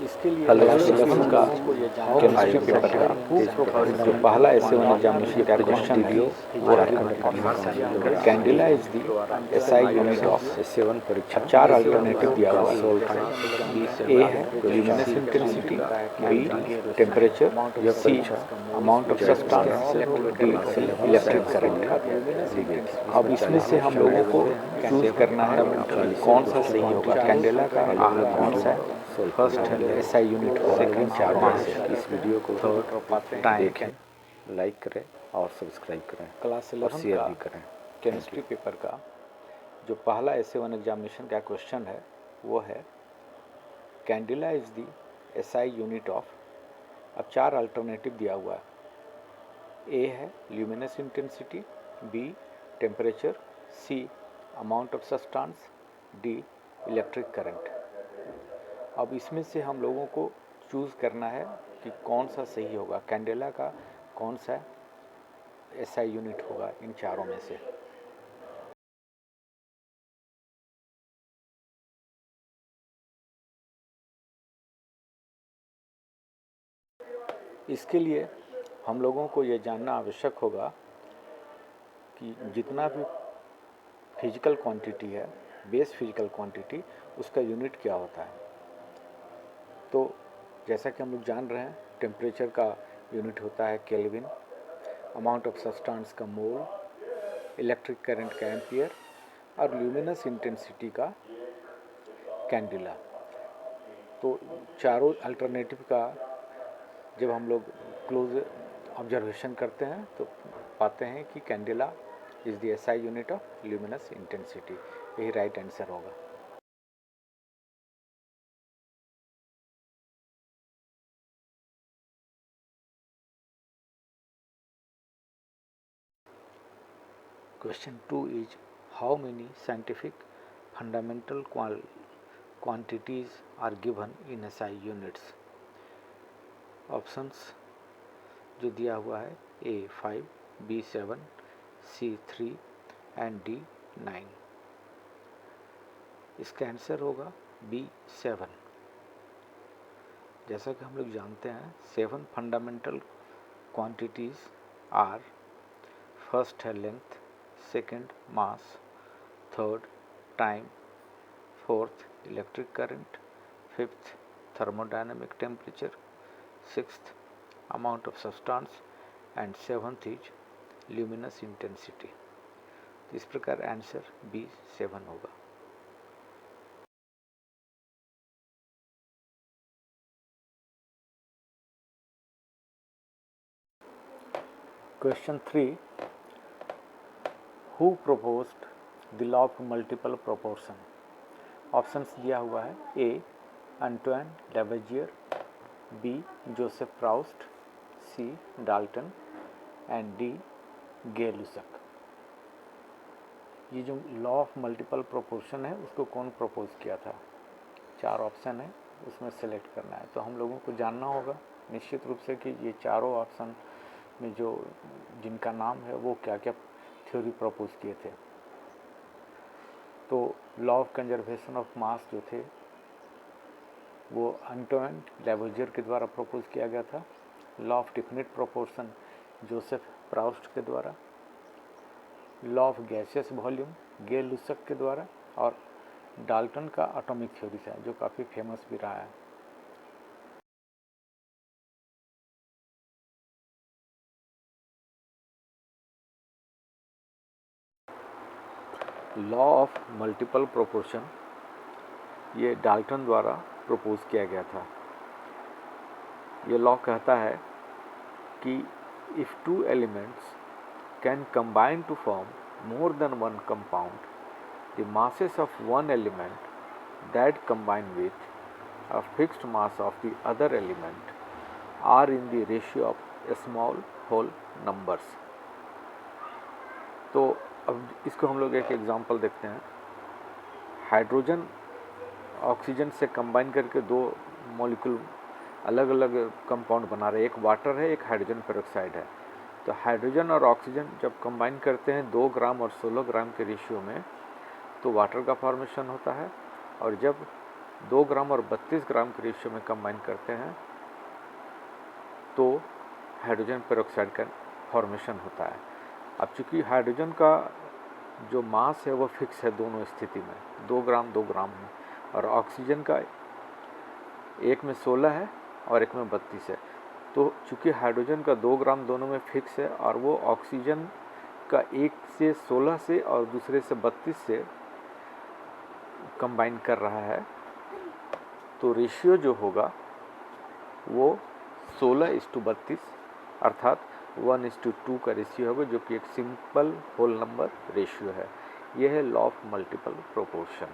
इसके लिए hello syllabus का केमिस्ट्री पेपर का जो पहला S1 एग्जामिनेशन का क्वेश्चन है वो है candela is the SI unit of S7 परीक्षा। अब 4 अल्टरनेटिव दिया हुआ है। ए है luminous intensity, B temperature, C amount of substance, D electric current. अब इसमें से हम लोगों को चूज करना है कौन सा सही होगा, कैंडिला का कौन सा है, फर्स्ट SI यूनिट होगा। सेकंड चारों में से इस वीडियो को थर्ड देखें, लाइक करें और सब्सक्राइब करें क्लास और 11 शेयर का भी करें। केमिस्ट्री पेपर का जो पहला S1 एग्जामिनेशन का क्वेश्चन है वो है candela is the SI unit of. अब 4 अल्टरनेटिव दिया हुआ है। ए है luminous intensity, B temperature, C amount of substance, D electric current. अब इसमें से हम लोगों को चूज़ करना है कि कौन सा सही होगा, कैंडिला का कौन सा SI यूनिट होगा इन चारों में से। इसके लिए हम लोगों को ये जानना आवश्यक होगा कि जितना भी फिजिकल क्वांटिटी है, बेस फिजिकल क्वांटिटी, उसका यूनिट क्या होता है। तो जैसा कि हम लोग जान रहे हैं, टेम्परेचर का यूनिट होता है केल्विन, अमाउंट ऑफ सब्सटेंस का मोल, इलेक्ट्रिक करंट का एम्पियर और ल्यूमिनस इंटेंसिटी का कैंडिला। तो चारों अल्टरनेटिव का जब हम लोग क्लोज ऑब्जर्वेशन करते हैं तो पाते हैं कि candela is the SI unit of luminous intensity. यही राइट आंसर होगा। Question 2 is how many scientific fundamental quantities are given in SI units। Options जो दिया हुआ है A 5, B 7, C 3 and D 9। इसका आंसर होगा B 7। जैसा कि हम लोग जानते हैं 7 फंडामेंटल क्वांटिटीज आर, फर्स्ट है length, second mass, third time, fourth electric current, fifth thermodynamic temperature, sixth amount of substance and seventh is luminous intensity. तो इस प्रकार आंसर B 7 होगा। Question 3 who proposed the law of multiple proportion. Options दिया हुआ है A Antoine Lavoisier, B Joseph Proust, C Dalton and D Gay Lussac. ये जो law of multiple proportion है उसको कौन प्रपोज किया था। 4 ऑप्शन है, उसमें सेलेक्ट करना है। तो हम लोगों को जानना होगा निश्चित रूप से कि ये चारों ऑप्शन में जो जिनका नाम है वो क्या क्या थ्योरी प्रपोज किए थे। तो law of conservation of mass जो थे वो एंटोइन लैवोइजियर के द्वारा प्रपोज किया गया था। Law of definite proportion Joseph Proust के द्वारा, लॉ ऑफ गैसियस वॉल्यूम गे लुसक के द्वारा, और डाल्टन का एटॉमिक थ्योरी है जो काफ़ी फेमस भी रहा है। लॉ ऑफ मल्टीपल प्रोपोर्शन ये डाल्टन द्वारा प्रपोज किया गया था। ये लॉ कहता है कि if 2 elements can combine to form more than one compound, the masses of one element that combine with a fixed mass of the other element are in the ratio of small whole numbers। तो अब इसको हम लोग एक example देखते हैं। Hydrogen oxygen से combine करके 2 मॉलिक्यूल अलग अलग कंपाउंड बना रहे हैं, एक वाटर है, एक हाइड्रोजन पेरोक्साइड है। तो हाइड्रोजन और ऑक्सीजन जब कंबाइन करते हैं 2 ग्राम और 16 ग्राम के रेशियो में तो वाटर का फॉर्मेशन होता है, और जब 2 ग्राम और 32 ग्राम के रेशियो में कंबाइन करते हैं तो हाइड्रोजन पेरोक्साइड का फॉर्मेशन होता है। अब चूँकि हाइड्रोजन का जो मास है वो फिक्स है दोनों स्थिति में, 2 ग्राम है, और ऑक्सीजन का एक में 16 है और एक में 32 है। तो चूँकि हाइड्रोजन का 2 ग्राम दोनों में फिक्स है और वो ऑक्सीजन का एक से 16 से और दूसरे से 32 से कंबाइन कर रहा है, तो रेशियो जो होगा वो 16:32 अर्थात 1:2 का रेशियो होगा, जो कि एक सिंपल होल नंबर रेशियो है। यह है लॉ ऑफ मल्टीपल प्रोपोर्शन।